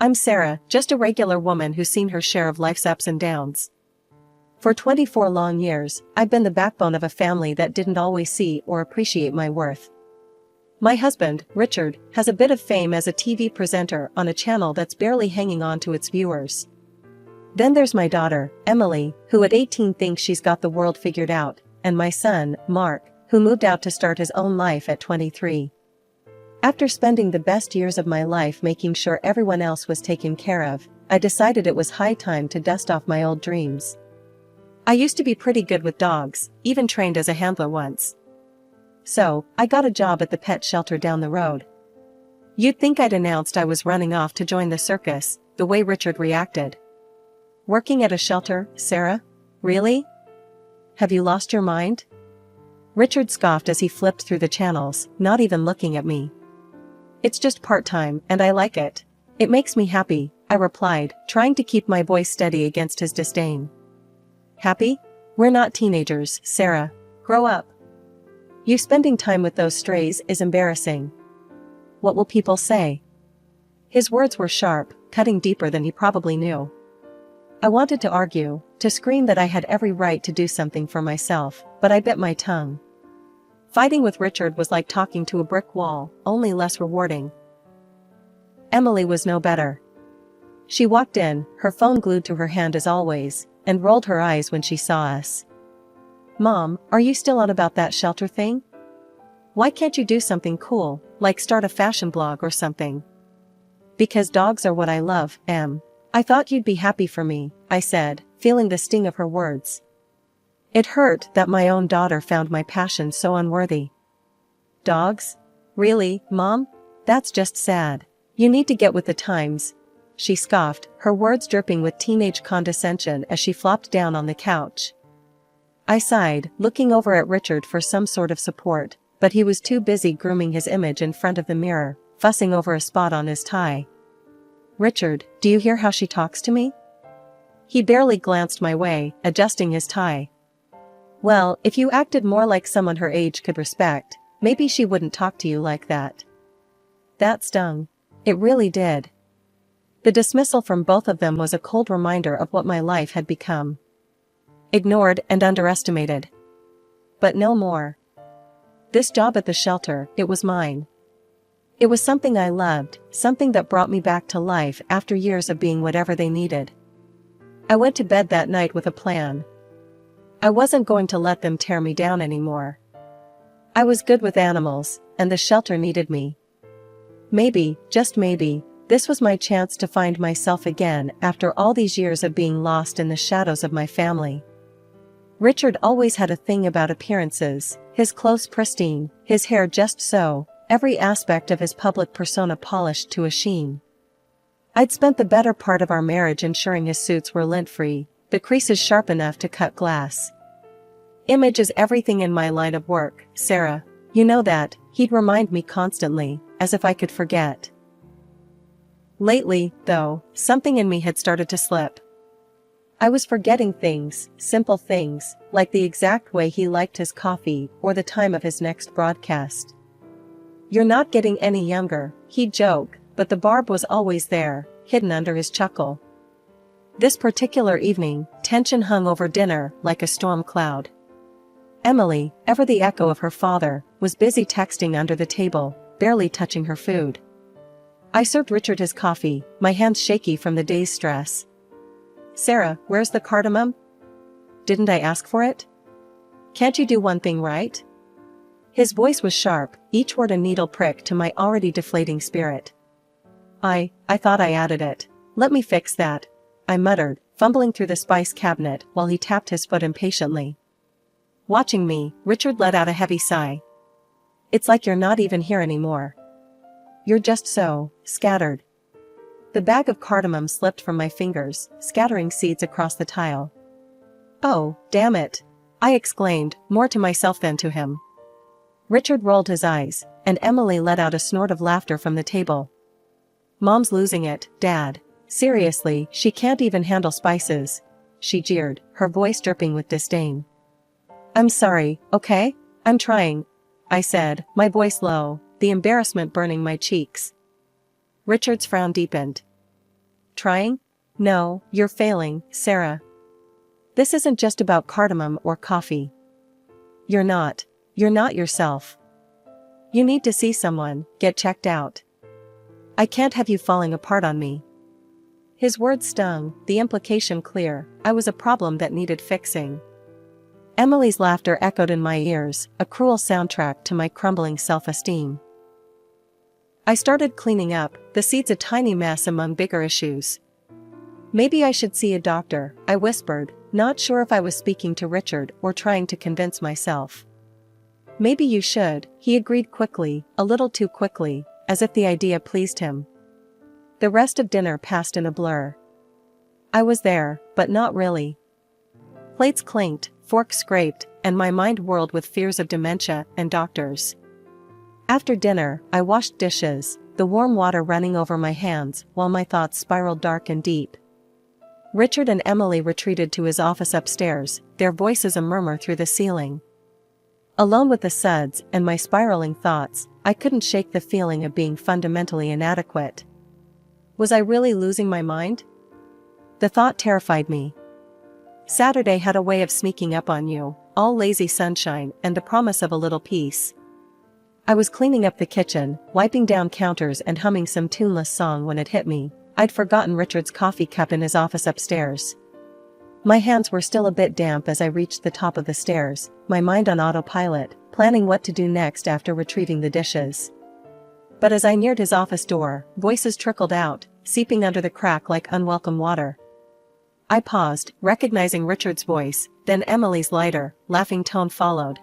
I'm Sarah, just a regular woman who's seen her share of life's ups and downs. For 24 long years, I've been the backbone of a family that didn't always see or appreciate my worth. My husband, Richard, has a bit of fame as a TV presenter on a channel that's barely hanging on to its viewers. Then there's my daughter, Emily, who at 18 thinks she's got the world figured out, and my son, Mark, who moved out to start his own life at 23. After spending the best years of my life making sure everyone else was taken care of, I decided it was high time to dust off my old dreams. I used to be pretty good with dogs, even trained as a handler once. So, I got a job at the pet shelter down the road. You'd think I'd announced I was running off to join the circus, the way Richard reacted. Working at a shelter, Sarah? Really? Have you lost your mind? Richard scoffed as he flipped through the channels, not even looking at me. It's just part-time, and I like it. It makes me happy, I replied, trying to keep my voice steady against his disdain. Happy? We're not teenagers, Sarah. Grow up. You spending time with those strays is embarrassing. What will people say? His words were sharp, cutting deeper than he probably knew. I wanted to argue, to scream that I had every right to do something for myself, but I bit my tongue. Fighting with Richard was like talking to a brick wall, only less rewarding. Emily was no better. She walked in, her phone glued to her hand as always, and rolled her eyes when she saw us. Mom, are you still on about that shelter thing? Why can't you do something cool, like start a fashion blog or something? Because dogs are what I love, Em. I thought you'd be happy for me, I said, feeling the sting of her words. It hurt that my own daughter found my passion so unworthy. Dogs? Really, Mom? That's just sad. You need to get with the times. She scoffed, her words dripping with teenage condescension as she flopped down on the couch. I sighed, looking over at Richard for some sort of support, but he was too busy grooming his image in front of the mirror, fussing over a spot on his tie. Richard, do you hear how she talks to me? He barely glanced my way, adjusting his tie. Well, if you acted more like someone her age could respect, maybe she wouldn't talk to you like that. That stung. It really did. The dismissal from both of them was a cold reminder of what my life had become. Ignored and underestimated. But no more. This job at the shelter, it was mine. It was something I loved, something that brought me back to life after years of being whatever they needed. I went to bed that night with a plan. I wasn't going to let them tear me down anymore. I was good with animals, and the shelter needed me. Maybe, just maybe, this was my chance to find myself again after all these years of being lost in the shadows of my family. Richard always had a thing about appearances, his clothes pristine, his hair just so, every aspect of his public persona polished to a sheen. I'd spent the better part of our marriage ensuring his suits were lint-free, the creases sharp enough to cut glass. Image is everything in my line of work, Sarah. You know that, he'd remind me constantly, as if I could forget. Lately, though, something in me had started to slip. I was forgetting things, simple things, like the exact way he liked his coffee or the time of his next broadcast. You're not getting any younger, he'd joke, but the barb was always there, hidden under his chuckle. This particular evening, tension hung over dinner like a storm cloud. Emily, ever the echo of her father, was busy texting under the table, barely touching her food. I served Richard his coffee, my hands shaky from the day's stress. Sarah, where's the cardamom? Didn't I ask for it? Can't you do one thing right? His voice was sharp, each word a needle prick to my already deflating spirit. I thought I added it. Let me fix that, I muttered, fumbling through the spice cabinet while he tapped his foot impatiently. Watching me, Richard let out a heavy sigh. It's like you're not even here anymore. You're just so scattered. The bag of cardamom slipped from my fingers, scattering seeds across the tile. Oh, damn it! I exclaimed, more to myself than to him. Richard rolled his eyes, and Emily let out a snort of laughter from the table. Mom's losing it, Dad. Seriously, she can't even handle spices. She jeered, her voice dripping with disdain. I'm sorry, okay? I'm trying, I said, my voice low, the embarrassment burning my cheeks. Richard's frown deepened. trying? No, you're failing, Sarah. This isn't just about cardamom or coffee. You're not yourself. You need to see someone, get checked out. I can't have you falling apart on me. His words stung, the implication clear, I was a problem that needed fixing. Emily's laughter echoed in my ears, a cruel soundtrack to my crumbling self-esteem. I started cleaning up, the seeds a tiny mess among bigger issues. Maybe I should see a doctor, I whispered, not sure if I was speaking to Richard or trying to convince myself. Maybe you should, he agreed quickly, a little too quickly, as if the idea pleased him. The rest of dinner passed in a blur. I was there, but not really. Plates clinked, forks scraped, and my mind whirled with fears of dementia and doctors. After dinner, I washed dishes, the warm water running over my hands while my thoughts spiraled dark and deep. Richard and Emily retreated to his office upstairs, their voices a murmur through the ceiling. Alone with the suds and my spiraling thoughts, I couldn't shake the feeling of being fundamentally inadequate. Was I really losing my mind? The thought terrified me. Saturday had a way of sneaking up on you, all lazy sunshine and the promise of a little peace. I was cleaning up the kitchen, wiping down counters and humming some tuneless song when it hit me. I'd forgotten Richard's coffee cup in his office upstairs. My hands were still a bit damp as I reached the top of the stairs, my mind on autopilot, planning what to do next after retrieving the dishes. But as I neared his office door, voices trickled out, seeping under the crack like unwelcome water. I paused, recognizing Richard's voice, then Emily's lighter, laughing tone followed.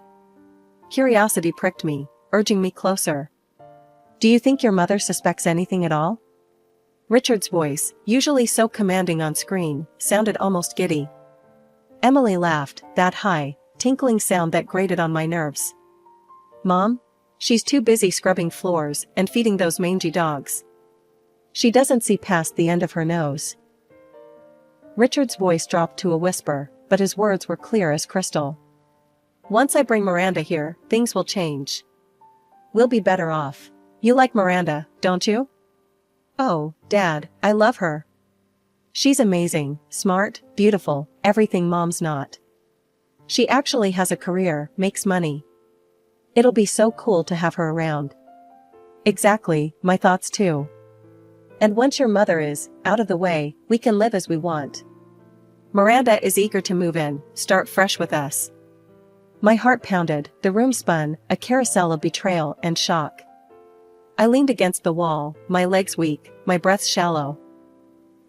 Curiosity pricked me, urging me closer. Do you think your mother suspects anything at all? Richard's voice, usually so commanding on screen, sounded almost giddy. Emily laughed, that high, tinkling sound that grated on my nerves. Mom? She's too busy scrubbing floors and feeding those mangy dogs. She doesn't see past the end of her nose. Richard's voice dropped to a whisper, but his words were clear as crystal. Once I bring Miranda here, things will change. We'll be better off. You like Miranda, don't you? Oh, Dad, I love her. She's amazing, smart, beautiful, everything Mom's not. She actually has a career, makes money. It'll be so cool to have her around. Exactly, my thoughts too. And once your mother is out of the way, we can live as we want. Miranda is eager to move in, start fresh with us. My heart pounded, the room spun, a carousel of betrayal and shock. I leaned against the wall, my legs weak, my breath shallow.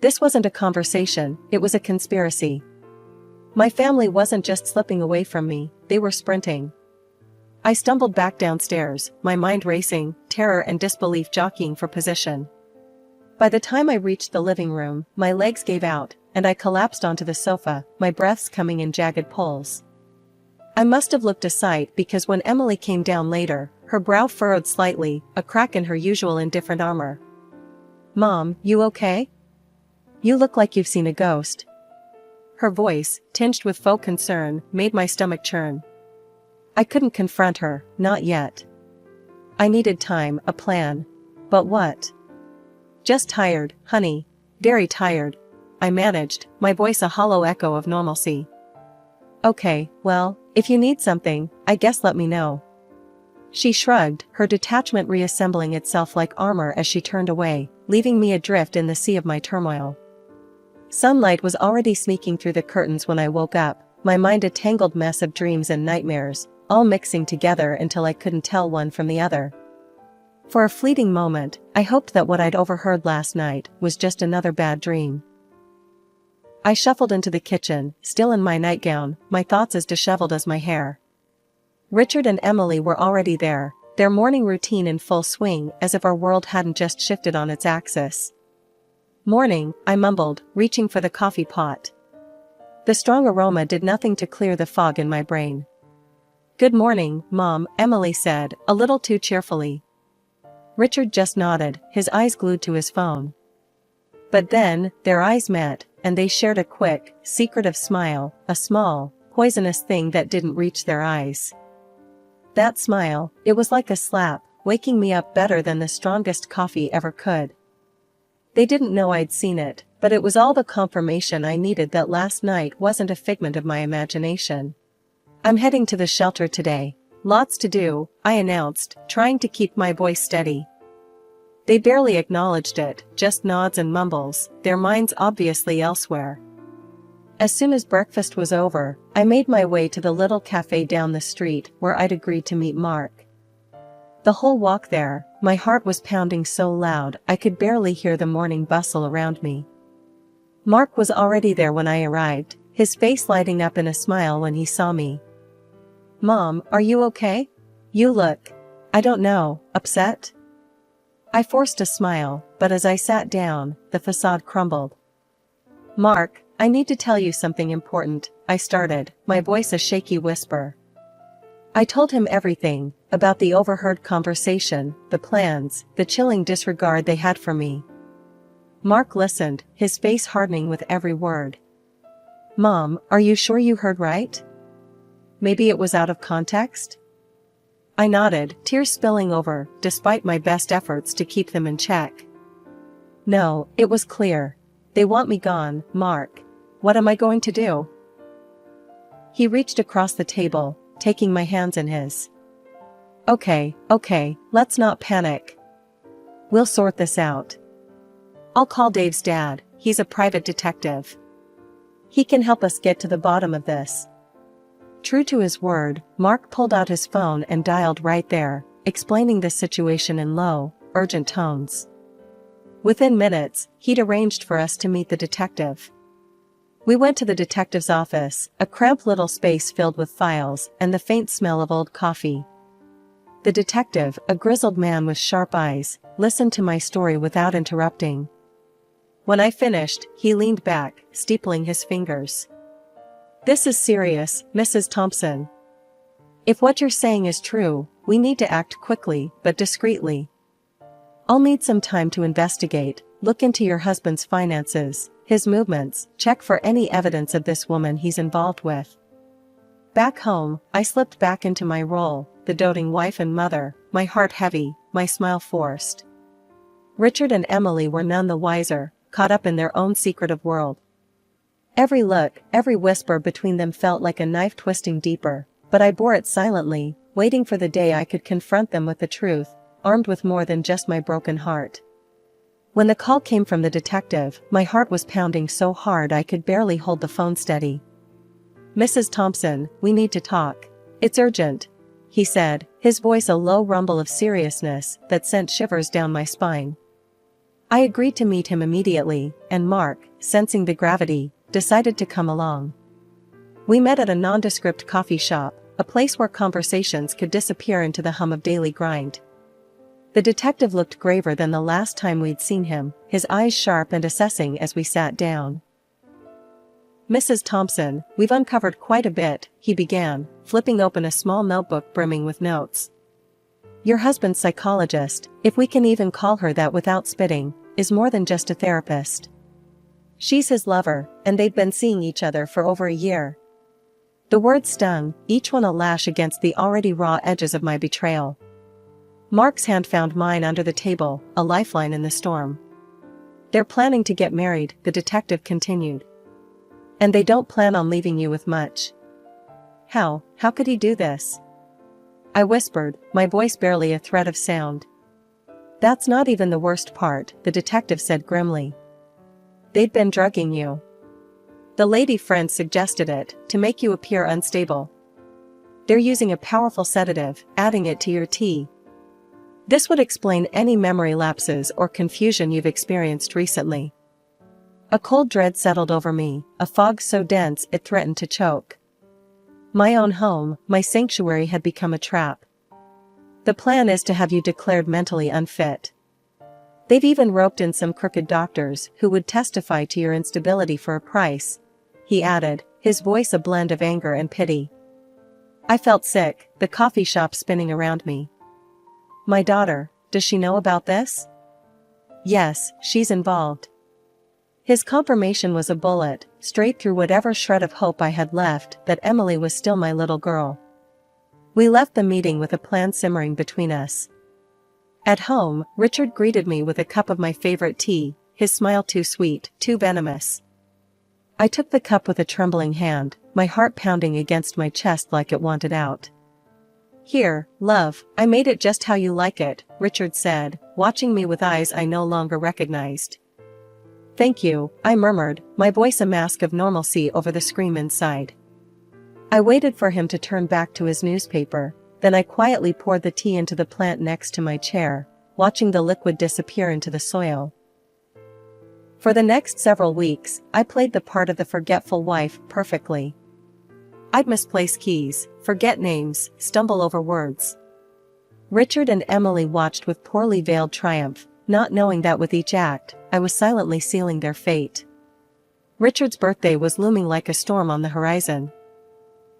This wasn't a conversation, it was a conspiracy. My family wasn't just slipping away from me, they were sprinting. I stumbled back downstairs, my mind racing, terror and disbelief jockeying for position. By the time I reached the living room, my legs gave out, and I collapsed onto the sofa, my breaths coming in jagged pulls. I must have looked a sight because when Emily came down later, her brow furrowed slightly, a crack in her usual indifferent armor. Mom, you okay? You look like you've seen a ghost. Her voice, tinged with faux concern, made my stomach churn. I couldn't confront her, not yet. I needed time, a plan. But what? Just tired, honey. Very tired. I managed, my voice a hollow echo of normalcy. Okay, well, if you need something, I guess let me know. She shrugged, her detachment reassembling itself like armor as she turned away, leaving me adrift in the sea of my turmoil. Sunlight was already sneaking through the curtains when I woke up, my mind a tangled mess of dreams and nightmares, all mixing together until I couldn't tell one from the other. For a fleeting moment, I hoped that what I'd overheard last night was just another bad dream. I shuffled into the kitchen, still in my nightgown, my thoughts as disheveled as my hair. Richard and Emily were already there, their morning routine in full swing as if our world hadn't just shifted on its axis. Morning, I mumbled, reaching for the coffee pot. The strong aroma did nothing to clear the fog in my brain. Good morning, Mom, Emily said, a little too cheerfully. Richard just nodded, his eyes glued to his phone. But then, their eyes met, and they shared a quick, secretive smile, a small, poisonous thing that didn't reach their eyes. That smile, it was like a slap, waking me up better than the strongest coffee ever could. They didn't know I'd seen it, but it was all the confirmation I needed that last night wasn't a figment of my imagination. I'm heading to the shelter today. Lots to do, I announced, trying to keep my voice steady. They barely acknowledged it, just nods and mumbles, their minds obviously elsewhere. As soon as breakfast was over, I made my way to the little cafe down the street where I'd agreed to meet Mark. The whole walk there, my heart was pounding so loud I could barely hear the morning bustle around me. Mark was already there when I arrived, his face lighting up in a smile when he saw me. "Mom, are you okay? You look, I don't know, upset?" I forced a smile, but as I sat down, the facade crumbled. "Mark, I need to tell you something important," I started, my voice a shaky whisper. I told him everything, about the overheard conversation, the plans, the chilling disregard they had for me. Mark listened, his face hardening with every word. "Mom, are you sure you heard right? Maybe it was out of context?" I nodded, tears spilling over, despite my best efforts to keep them in check. "No, it was clear. They want me gone, Mark. What am I going to do?" He reached across the table, taking my hands in his. Okay, let's not panic. We'll sort this out. I'll call Dave's dad, he's a private detective. He can help us get to the bottom of this." True to his word, Mark pulled out his phone and dialed right there, explaining the situation in low, urgent tones. Within minutes, he'd arranged for us to meet the detective. We went to the detective's office, a cramped little space filled with files and the faint smell of old coffee. The detective, a grizzled man with sharp eyes, listened to my story without interrupting. When I finished, he leaned back, steepling his fingers. "This is serious, Mrs. Thompson. If what you're saying is true, we need to act quickly, but discreetly. I'll need some time to investigate, look into your husband's finances, his movements, check for any evidence of this woman he's involved with." Back home, I slipped back into my role, the doting wife and mother, my heart heavy, my smile forced. Richard and Emily were none the wiser, caught up in their own secretive world. Every look, every whisper between them felt like a knife twisting deeper, but I bore it silently, waiting for the day I could confront them with the truth, armed with more than just my broken heart. When the call came from the detective, my heart was pounding so hard I could barely hold the phone steady. "Mrs. Thompson, we need to talk. It's urgent," he said, his voice a low rumble of seriousness that sent shivers down my spine. I agreed to meet him immediately, and Mark, sensing the gravity, decided to come along. We met at a nondescript coffee shop, a place where conversations could disappear into the hum of daily grind. The detective looked graver than the last time we'd seen him, his eyes sharp and assessing as we sat down. "Mrs. Thompson, we've uncovered quite a bit," he began, flipping open a small notebook brimming with notes. "Your husband's psychologist, if we can even call her that without spitting, is more than just a therapist. She's his lover, and they've been seeing each other for over a year." The words stung, each one a lash against the already raw edges of my betrayal. Mark's hand found mine under the table, a lifeline in the storm. "They're planning to get married," the detective continued. "And they don't plan on leaving you with much." How could he do this?" I whispered, my voice barely a thread of sound. "That's not even the worst part," the detective said grimly. "They'd been drugging you. The lady friend suggested it, to make you appear unstable. They're using a powerful sedative, adding it to your tea. This would explain any memory lapses or confusion you've experienced recently." A cold dread settled over me, a fog so dense it threatened to choke. My own home, my sanctuary had become a trap. "The plan is to have you declared mentally unfit. They've even roped in some crooked doctors who would testify to your instability for a price," he added, his voice a blend of anger and pity. I felt sick, the coffee shop spinning around me. "My daughter, does she know about this?" "Yes, she's involved." His confirmation was a bullet, straight through whatever shred of hope I had left that Emily was still my little girl. We left the meeting with a plan simmering between us. At home, Richard greeted me with a cup of my favorite tea, his smile too sweet, too venomous. I took the cup with a trembling hand, my heart pounding against my chest like it wanted out. "Here, love, I made it just how you like it," Richard said, watching me with eyes I no longer recognized. "Thank you," I murmured, my voice a mask of normalcy over the scream inside. I waited for him to turn back to his newspaper, then I quietly poured the tea into the plant next to my chair, watching the liquid disappear into the soil. For the next several weeks, I played the part of the forgetful wife perfectly. I'd misplace keys, forget names, stumble over words. Richard and Emily watched with poorly veiled triumph, not knowing that with each act, I was silently sealing their fate. Richard's birthday was looming like a storm on the horizon.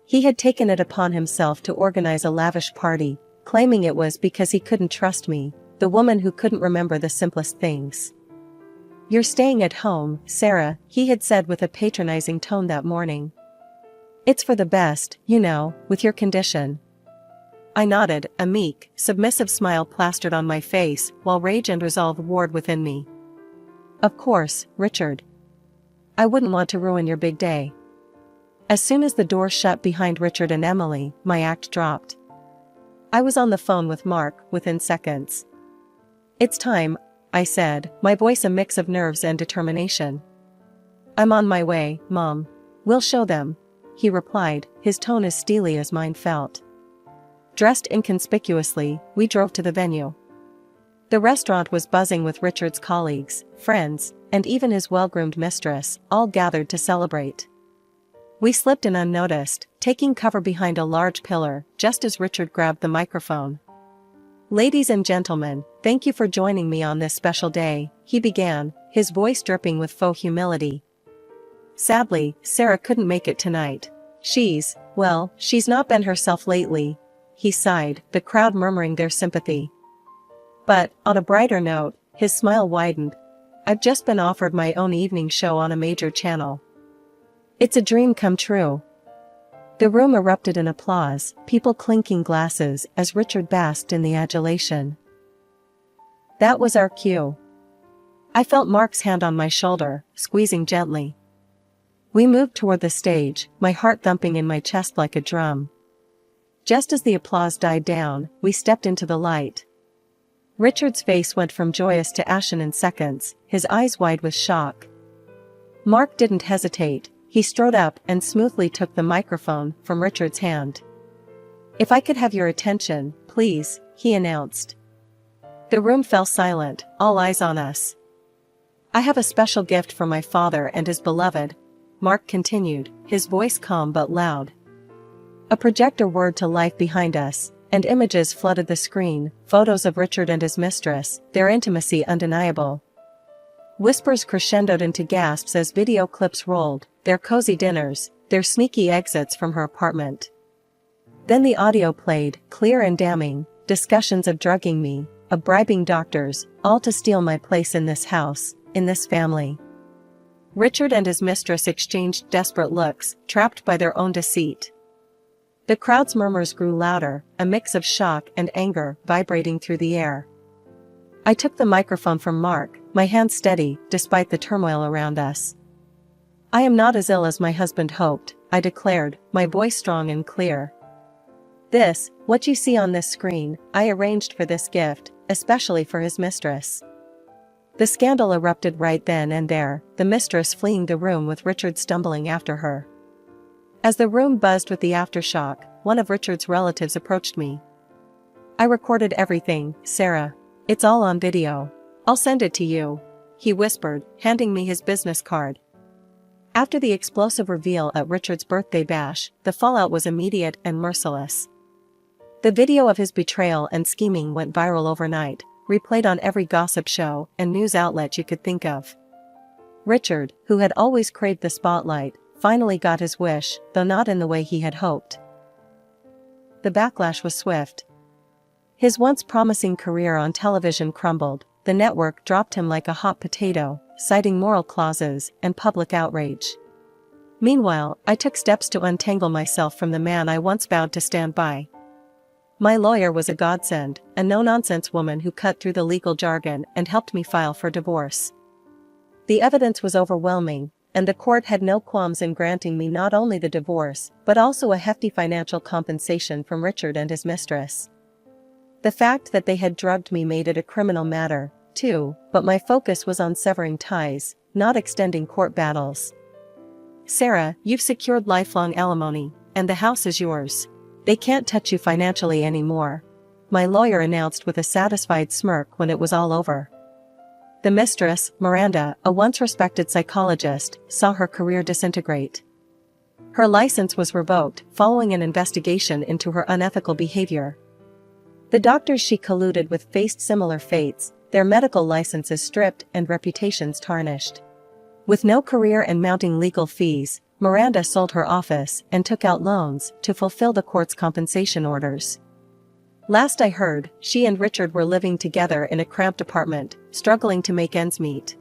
He had taken it upon himself to organize a lavish party, claiming it was because he couldn't trust me, the woman who couldn't remember the simplest things. "You're staying at home, Sarah," he had said with a patronizing tone that morning. "It's for the best, you know, with your condition." I nodded, a meek, submissive smile plastered on my face, while rage and resolve warred within me. "Of course, Richard. I wouldn't want to ruin your big day." As soon as the door shut behind Richard and Emily, my act dropped. I was on the phone with Mark within seconds. "It's time," I said, my voice a mix of nerves and determination. "I'm on my way, Mom. We'll show them," he replied, his tone as steely as mine felt. Dressed inconspicuously, we drove to the venue. The restaurant was buzzing with Richard's colleagues, friends, and even his well-groomed mistress, all gathered to celebrate. We slipped in unnoticed, taking cover behind a large pillar, just as Richard grabbed the microphone. "Ladies and gentlemen, thank you for joining me on this special day," he began, his voice dripping with faux humility. "Sadly, Sarah couldn't make it tonight. She's not been herself lately," he sighed, the crowd murmuring their sympathy. But, on a brighter note, his smile widened. "I've just been offered my own evening show on a major channel. It's a dream come true." The room erupted in applause, people clinking glasses as Richard basked in the adulation. That was our cue. I felt Mark's hand on my shoulder, squeezing gently. We moved toward the stage, my heart thumping in my chest like a drum. Just as the applause died down, we stepped into the light. Richard's face went from joyous to ashen in seconds, his eyes wide with shock. Mark didn't hesitate. He strode up and smoothly took the microphone from Richard's hand. "If I could have your attention, please," he announced. The room fell silent, all eyes on us. "I have a special gift for my father and his beloved," Mark continued, his voice calm but loud. A projector whirred to life behind us, and images flooded the screen, photos of Richard and his mistress, their intimacy undeniable. Whispers crescendoed into gasps as video clips rolled, their cozy dinners, their sneaky exits from her apartment. Then the audio played, clear and damning, discussions of drugging me, of bribing doctors, all to steal my place in this house, in this family. Richard and his mistress exchanged desperate looks, trapped by their own deceit. The crowd's murmurs grew louder, a mix of shock and anger vibrating through the air. I took the microphone from Mark, my hand steady, despite the turmoil around us. "I am not as ill as my husband hoped," I declared, my voice strong and clear. What you see on this screen, I arranged for this gift, especially for his mistress." The scandal erupted right then and there, the mistress fleeing the room with Richard stumbling after her. As the room buzzed with the aftershock, one of Richard's relatives approached me. "I recorded everything, Sarah. It's all on video. I'll send it to you," he whispered, handing me his business card. After the explosive reveal at Richard's birthday bash, the fallout was immediate and merciless. The video of his betrayal and scheming went viral overnight, replayed on every gossip show and news outlet you could think of. Richard, who had always craved the spotlight, finally got his wish, though not in the way he had hoped. The backlash was swift. His once promising career on television crumbled, the network dropped him like a hot potato, citing moral clauses and public outrage. Meanwhile, I took steps to untangle myself from the man I once vowed to stand by. My lawyer was a godsend, a no-nonsense woman who cut through the legal jargon and helped me file for divorce. The evidence was overwhelming, and the court had no qualms in granting me not only the divorce, but also a hefty financial compensation from Richard and his mistress. The fact that they had drugged me made it a criminal matter, too, but my focus was on severing ties, not extending court battles. Sarah, you've secured lifelong alimony, and the house is yours. They can't touch you financially anymore, my lawyer announced with a satisfied smirk when it was all over. The mistress, Miranda, a once respected psychologist, saw her career disintegrate. Her license was revoked following an investigation into her unethical behavior. The doctors she colluded with faced similar fates, their medical licenses stripped and reputations tarnished. With no career and mounting legal fees, Miranda sold her office and took out loans to fulfill the court's compensation orders. Last I heard, she and Richard were living together in a cramped apartment, struggling to make ends meet.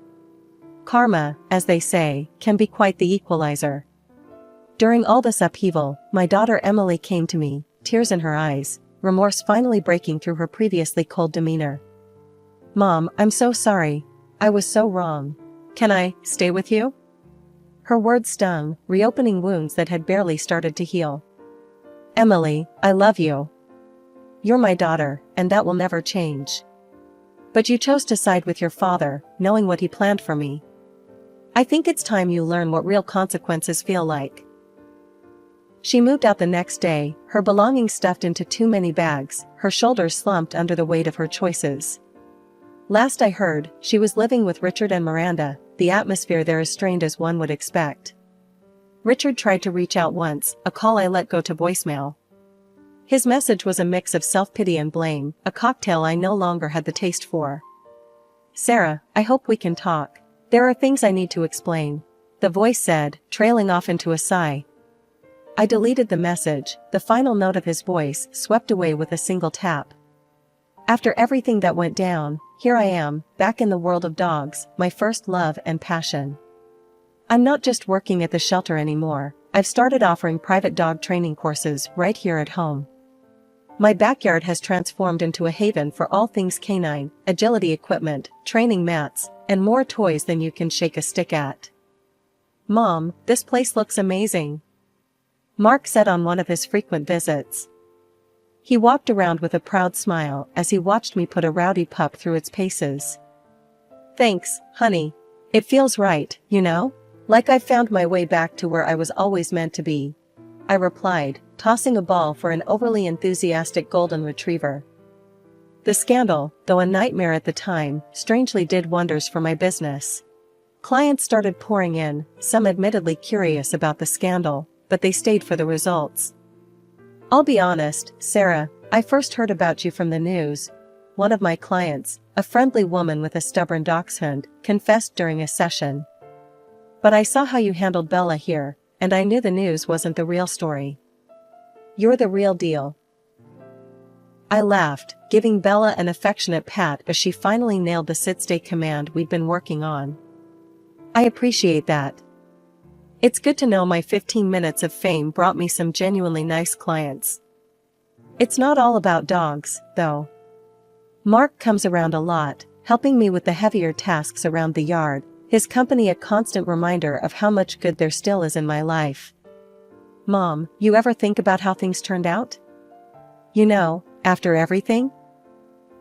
Karma, as they say, can be quite the equalizer. During all this upheaval, my daughter Emily came to me, tears in her eyes, remorse finally breaking through her previously cold demeanor. "Mom, I'm so sorry. I was so wrong. Can I stay with you?" Her words stung, reopening wounds that had barely started to heal. "Emily, I love you. You're my daughter, and that will never change. But you chose to side with your father, knowing what he planned for me. I think it's time you learn what real consequences feel like." She moved out the next day, her belongings stuffed into too many bags, her shoulders slumped under the weight of her choices. Last I heard, she was living with Richard and Miranda, the atmosphere there as strained as one would expect. Richard tried to reach out once, a call I let go to voicemail. His message was a mix of self-pity and blame, a cocktail I no longer had the taste for. "Sarah, I hope we can talk. There are things I need to explain," the voice said, trailing off into a sigh. I deleted the message, the final note of his voice swept away with a single tap. After everything that went down, here I am, back in the world of dogs, my first love and passion. I'm not just working at the shelter anymore, I've started offering private dog training courses right here at home. My backyard has transformed into a haven for all things canine, agility equipment, training mats, and more toys than you can shake a stick at. "Mom, this place looks amazing," Mark said on one of his frequent visits. He walked around with a proud smile as he watched me put a rowdy pup through its paces. "Thanks, honey. It feels right, you know? Like I've found my way back to where I was always meant to be," I replied, tossing a ball for an overly enthusiastic golden retriever. The scandal, though a nightmare at the time, strangely did wonders for my business. Clients started pouring in, some admittedly curious about the scandal, but they stayed for the results. "I'll be honest, Sarah, I first heard about you from the news," one of my clients, a friendly woman with a stubborn dachshund, confessed during a session. "But I saw how you handled Bella here, and I knew the news wasn't the real story. You're the real deal." I laughed, giving Bella an affectionate pat as she finally nailed the sit-stay command we'd been working on. "I appreciate that. It's good to know my 15 minutes of fame brought me some genuinely nice clients." It's not all about dogs, though. Mark comes around a lot, helping me with the heavier tasks around the yard, his company a constant reminder of how much good there still is in my life. "Mom, you ever think about how things turned out? You know, after everything?"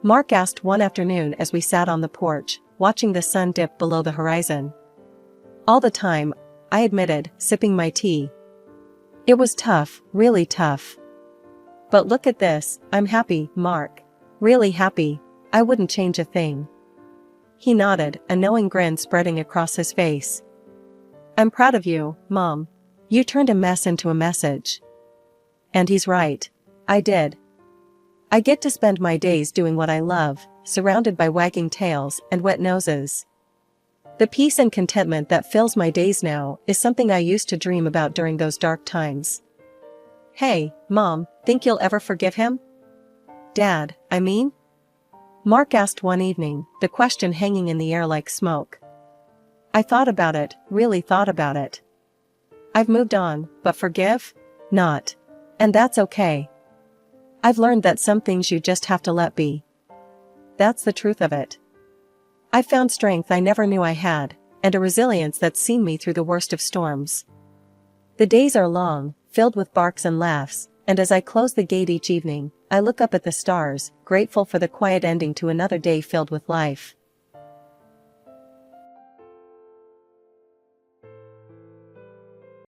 Mark asked one afternoon as we sat on the porch, watching the sun dip below the horizon. "All the time," I admitted, sipping my tea. "It was tough, really tough. But look at this, I'm happy, Mark. Really happy. I wouldn't change a thing." He nodded, a knowing grin spreading across his face. "I'm proud of you, Mom. You turned a mess into a message." And he's right. I did. I get to spend my days doing what I love, surrounded by wagging tails and wet noses. The peace and contentment that fills my days now is something I used to dream about during those dark times. "Hey, Mom, think you'll ever forgive him?" "Dad, I mean?" Mark asked one evening, the question hanging in the air like smoke. I thought about it, really thought about it. I've moved on, but forgive? Not. And that's okay. I've learned that some things you just have to let be. That's the truth of it. I found strength I never knew I had, and a resilience that's seen me through the worst of storms. The days are long, filled with barks and laughs, and as I close the gate each evening, I look up at the stars, grateful for the quiet ending to another day filled with life.